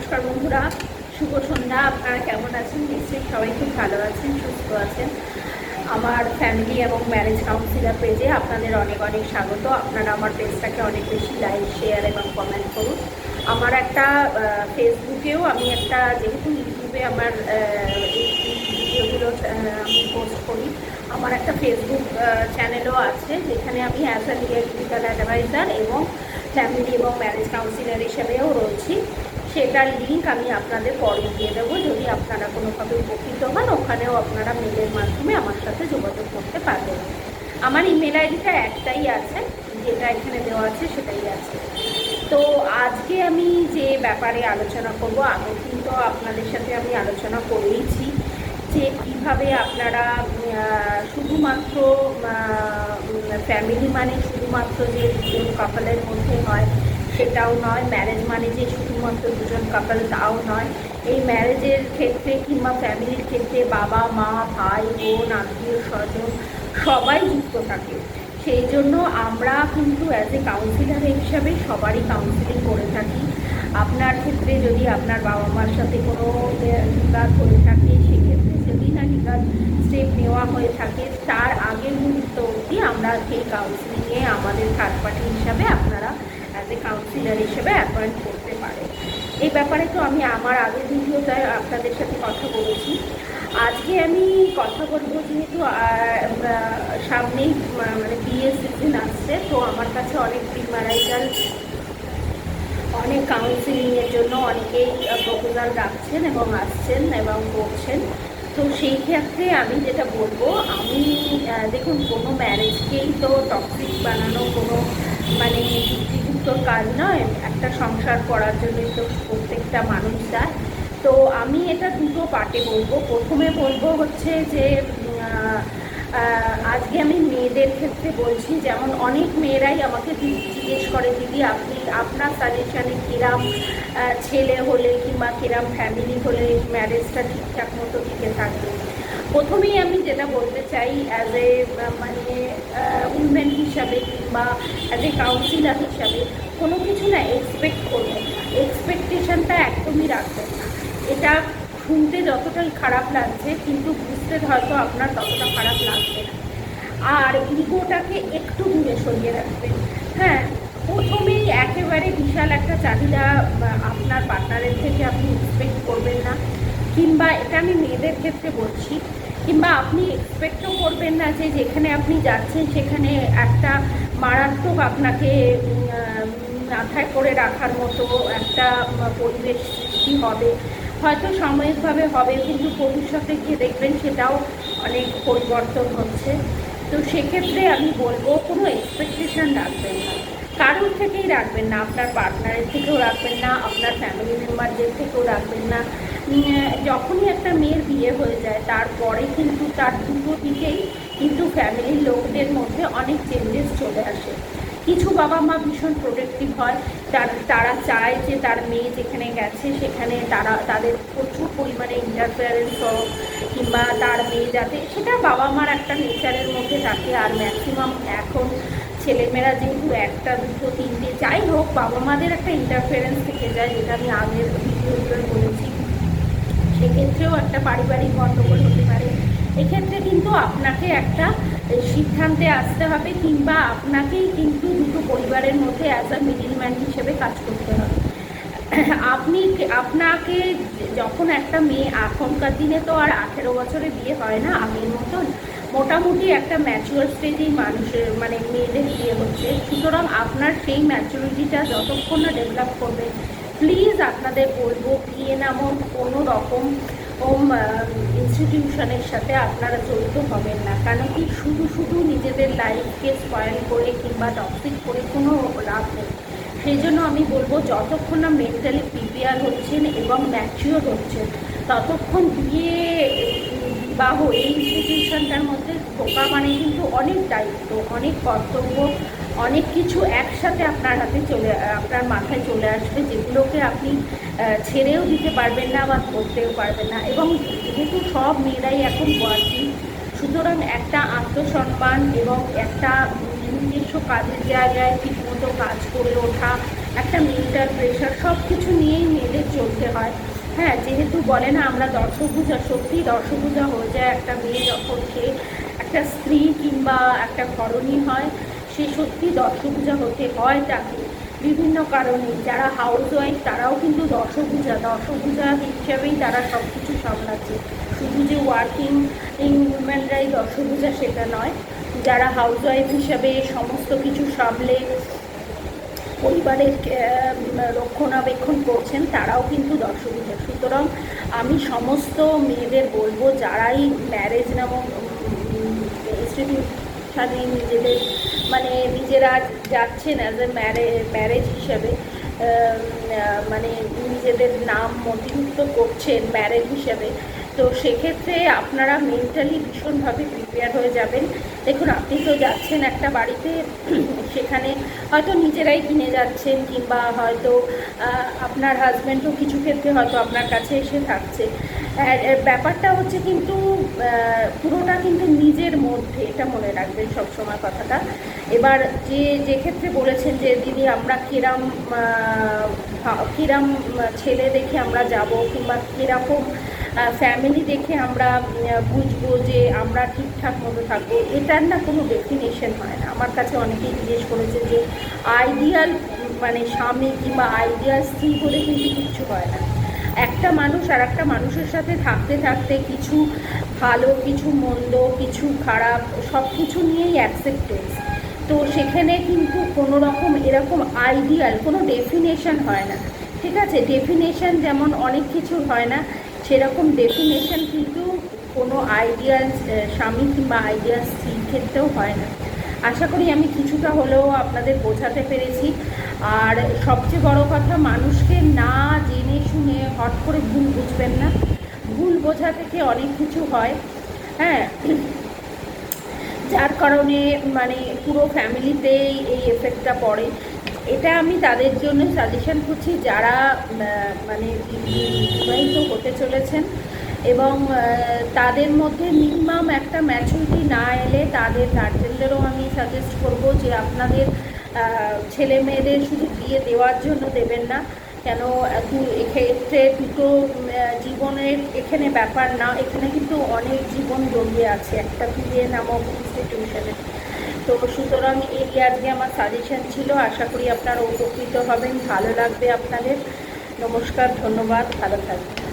নমস্কার বন্ধুরা, শুভ সন্ধ্যা। আপনারা কেমন আছেন? নিশ্চয়ই সবাই খুব ভালো আছেন, সুস্থ আছেন। আমার ফ্যামিলি এবং ম্যারেজ কাউন্সিলার পেজে আপনাদের অনেক অনেক স্বাগত। আপনারা আমার পেজটাকে অনেক বেশি লাইক, শেয়ার এবং কমেন্ট করুন। আমার একটা ফেসবুকেও আমি একটা, যেহেতু ইউটিউবে আমার এই ভিডিওগুলো আমি পোস্ট করি, আমার একটা ফেসবুক চ্যানেলও আছে, যেখানে আমি অ্যাজ আ লিগাল অ্যাডভাইজার এবং ফ্যামিলি এবং ম্যারেজ কাউন্সিলার হিসেবেও রয়েছি। সেটার লিঙ্ক আমি আপনাদের পরে দিয়ে দেবো। যদি আপনারা কোনোভাবে উপকৃত হন, ওখানেও আপনারা মেলের মাধ্যমে আমার সাথে যোগাযোগ করতে পারবেন। আমার ইমেল আইডিটা একটাই আছে, যেটা এখানে দেওয়া আছে সেটাই আছে। তো আজকে আমি যে ব্যাপারে আলোচনা করব, আগে কিন্তু আপনাদের সাথে আমি আলোচনা করেইছি যে কীভাবে আপনারা শুধুমাত্র ফ্যামিলি মানে শুধুমাত্র যে দুজন কাপলের মধ্যে হয় সেটাও নয়, ম্যারেজ মানে যে শুধুমাত্র দুজন কাপল তাও নয়। এই ম্যারেজের ক্ষেত্রে কিংবা ফ্যামিলির ক্ষেত্রে বাবা মা, ভাই বোন, আত্মীয় স্বজন সবাই যুক্ত থাকে। সেই জন্য আমরা কিন্তু অ্যাজ এ কাউন্সিলার হিসাবে সবারই কাউন্সিলিং করে থাকি। আপনার ক্ষেত্রে যদি আপনার বাবা মার সাথে কোনো বিবাদ হয়ে থাকে, সেক্ষেত্রে যদি না লিগাল স্টেপ নেওয়া হয়ে থাকে, তার আগের মুহূর্ত অবধি আমরা সেই কাউন্সিলিংয়ে আমাদের থার্ড পার্টি হিসাবে আপনারা অ্যাজ এ কাউন্সিলার হিসেবে অ্যাপয়েন্ট করতে পারে। এই ব্যাপারে তো আমি আমার আগের ভিডিওতে আপনাদের সাথে কথা বলেছি। আজকে আমি কথা বলবো, যেহেতু সামনেই মানে বিয়ের সিজন আসছে, তো আমার কাছে অনেক প্রিমারাইটাল, অনেক কাউন্সিলিংয়ের জন্য অনেকেই প্রপোজাল রাখছেন এবং আসছেন এবং করছেন। তো সেই ক্ষেত্রে আমি যেটা বলবো, আমি দেখুন, কোনো ম্যারেজকেই তো টক্সিক বানানো কোনো মানে যুক্তিযুক্ত কাজ নয়। একটা সংসার করার জন্য তো প্রত্যেকটা মানুষ যায়। তো আমি এটা দুটো পার্টে বলবো। প্রথমে বলবো হচ্ছে যে আজকে আমি মেয়েদের ক্ষেত্রে বলছি। যেমন অনেক মেয়েরাই আমাকে জিজ্ঞেস করে, দিদি আপনি আপনার সাজেশানে কিরাম ছেলে হলে কিংবা কিরাম ফ্যামিলি হলে ম্যারেজটা ঠিকঠাক মতো টিকে থাকবে। প্রথমেই আমি যেটা বলতে চাই, অ্যাজ এ মানে উইমেন হিসাবে কিংবা অ্যাজ এ কাউন্সিলার হিসাবে, কোনো কিছু না এক্সপেক্ট করবেন না, এক্সপেকটেশনটা একদমই রাখবেন না। এটা শুনতে যতটাই খারাপ লাগছে, কিন্তু বুঝতে হয়তো আপনার ততটা খারাপ লাগবে না। আর ইগোটাকে একটু দূরে সরিয়ে রাখবেন। হ্যাঁ, প্রথমেই একেবারে বিশাল একটা চাহিদা আপনার পার্টনারের থেকে আপনি এক্সপেক্ট করবেন না, কিংবা এটা আমি মেয়েদের ক্ষেত্রে বলছি। কিংবা আপনি এক্সপেক্টও করবেন না যে যেখানে আপনি যাচ্ছেন সেখানে একটা মারাত্মক আপনাকে মাথায় করে রাখার মতো একটা পরিবেশ সৃষ্টি হবে। হয়তো সাময়িকভাবে হবে, কিন্তু ভবিষ্যতে গিয়ে দেখবেন সেটাও অনেক পরিবর্তন হচ্ছে। তো সেক্ষেত্রে আমি বলবো, কোনো এক্সপেকটেশান রাখবেন না, কারোর থেকেই রাখবেন না। আপনার পার্টনারের থেকেও রাখবেন না, আপনার ফ্যামিলি মেম্বারদের থেকেও রাখবেন না। যখনই একটা মেয়ের বিয়ে হয়ে যায়, তারপরে কিন্তু তার দুটো দিকেই কিন্তু ফ্যামিলির লোকদের মধ্যে অনেক চেঞ্জেস চলে আসে। কিছু বাবা মা ভীষণ প্রোটেক্টিভ হয়, তারা চায় যে তার মেয়ে যেখানে গেছে সেখানে তাদের প্রচুর পরিমাণে ইন্টারফেয়ারেন্স হোক, কিংবা তার মেয়ে যাতে, সেটা বাবা মার একটা নেচারের মধ্যে থাকে। আর ম্যাক্সিমাম এখন ছেলেমেয়েরা যেহেতু একটা দুটো তিনটে যাই হোক, বাবা মাদের একটা ইন্টারফেয়ারেন্স থেকে যায়, যেটা আমি আগের ভিডিওগুলো বলেছি। সেক্ষেত্রেও একটা পারিবারিক গণ্ডগোল হতে পারে। এক্ষেত্রে কিন্তু আপনাকে একটা সিদ্ধান্তে আসতে হবে, কিংবা আপনাকেই কিন্তু দুটো পরিবারের মধ্যে অ্যাজ আ মিডিলম্যান হিসেবে কাজ করতে হবে। আপনাকে যখন একটা মেয়ে, এখনকার দিনে তো আর 18 বছরে বিয়ে হয় না আগের মতন, মোটামুটি একটা ম্যাচিওর স্টেজেই মানুষের মানে মেয়েদের বিয়ে হচ্ছে। সুতরাং আপনার সেই ম্যাচুরিটিটা যতক্ষণ না ডেভেলপ করবে, প্লিজ আপনাদের বলবো, বিয়ে নামক কোনো রকম ইনস্টিটিউশনের সাথে আপনারা জড়িত হবেন না। কেন কি, শুধু শুধু নিজেদের লাইফকে স্পয়েল করে কিংবা টক্সিক করে কোনো লাভ নেই। সেই জন্য আমি বলবো, যতক্ষণ না মেন্টালি প্রিপেয়ার হচ্ছেন এবং ম্যাচিওর হচ্ছেন, ততক্ষণ বিবাহ এই ইনস্টিটিউশনটার মধ্যে ঢোকা মানে কিন্তু অনেক দায়িত্ব, অনেক কর্তব্য, অনেক কিছু একসাথে আপনার মাথায় চলে আসবে, যেগুলোকে আপনি ছেড়েও দিতে পারবেন না বা করতেও পারবেন না। এবং যেহেতু সব মেয়েরাই এখন ওয়ার্কিং, সুতরাং একটা আত্মসম্মান এবং একটা নিজস্ব কাজের জায়গায় ঠিকমতো কাজ করে ওঠা, একটা মেন্টাল প্রেশার, সব কিছু নিয়েই মেয়েদের চলতে হয়। হ্যাঁ, যেহেতু বলে না আমরা দর্শভূজা, সত্যি দর্শভূজা হয়ে যায় একটা মেয়ে যখন সে একটা স্ত্রী কিংবা একটা ঘরণী হয়, সে সত্যি দর্শভূজা হতে হয় তাকে বিভিন্ন কারণে। যারা হাউস ওয়াইফ তারাও কিন্তু দর্শভূজা হিসাবেই তারা সব কিছু সামলাচ্ছে। শুধু যে ওয়ার্কিং উইমেনরাই দর্শভূজা সেটা নয়, যারা হাউস ওয়াইফ হিসাবে সমস্ত কিছু সামলে পরিবারের রক্ষণাবেক্ষণ করছেন তারাও কিন্তু দর্শভূজা। সুতরাং আমি সমস্ত মেয়েদের বলবো, যারাই ম্যারেজ নামক ইনস্টিটিউশনে নিজেদের মানে নিজেরা যাচ্ছেন অ্যাজ এ ম্যারেজ হিসাবে, মানে নিজেদের নাম নথিভুক্ত করছেন ম্যারেজ হিসাবে, তো সেক্ষেত্রে আপনারা মেন্টালি ভীষণভাবে প্রিপেয়ার হয়ে যাবেন। দেখুন, আপনি তো যাচ্ছেন একটা বাড়িতে, সেখানে হয়তো নিজেরাই কিনে যাচ্ছেন কিংবা হয়তো আপনার হাজব্যান্ডও কিছু ক্ষেত্রে হয়তো আপনার কাছে এসে থাকছে। ব্যাপারটা হচ্ছে কিন্তু পুরোটা কিন্তু নিজের মধ্যে, এটা মনে রাখবেন সবসময় কথাটা। এবার যে ক্ষেত্রে বলেছেন যে দিদি আমরা কিরম ছেলে দেখে আমরা যাব কিংবা কীরকম ফ্যামিলি দেখে আমরা বুঝবো যে আমরা ঠিকঠাক মতো থাকবো, এটার না কোনো ডেফিনেশন হয় না। আমার কাছে অনেকেই জিজ্ঞেস করেছে যে আইডিয়াল মানে স্বামী কিংবা আইডিয়াল স্ত্রী বলে কিন্তু কিচ্ছু হয় না। একটা মানুষ আর একটা মানুষের সাথে থাকতে থাকতে কিছু ভালো, কিছু মন্দ, কিছু খারাপ, সব কিছু নিয়েই অ্যাকসেপ্টেন্স। তো সেখানে কিন্তু কোনো রকম এরকম আইডিয়াল কোনো ডেফিনেশন হয় না, ঠিক আছে? ডেফিনেশন যেমন অনেক কিছুর হয় না, সেরকম ডেফিনেশন কিন্তু কোনো আইডিয়াল স্বামী কিংবা আইডিয়াল স্ত্রীর ক্ষেত্রেও হয় না। আশা করি আমি কিছুটা হলেও আপনাদের বোঝাতে পেরেছি। আর সবচেয়ে বড় কথা, মানুষকে না জেনে শুনে হট করে ভুল বুঝবেন না। ভুল বোঝা থেকে অনেক কিছু হয়, হ্যাঁ, যার কারণে মানে পুরো ফ্যামিলিতেই এই এফেক্টটা পড়ে। এটা আমি তাদের জন্য সাজেশন করছি যারা মানে বিবাহিত হতে চলেছেন এবং তাদের মধ্যে মিনিমাম একটা ম্যাচুরিটি না এলে তাদের গার্জেনদেরও আমি সাজেস্ট করব যে আপনাদের ছেলে মেয়েদের শুধু বিয়ে দেওয়ার জন্য দেবেন না। কেন এক্ষেত্রে দুটো জীবনের এখানে ব্যাপার না, এখানে কিন্তু অনেক জীবন জড়িয়ে আছে একটা বিয়ে নামক ইনস্টিটিউশনে। তো সুতরাং এই আজকে আমার সাজেশন ছিল। আশা করি আপনারা উপকৃত হবেন, ভালো লাগবে আপনাদের। নমস্কার, ধন্যবাদ, ভালো থাকবেন।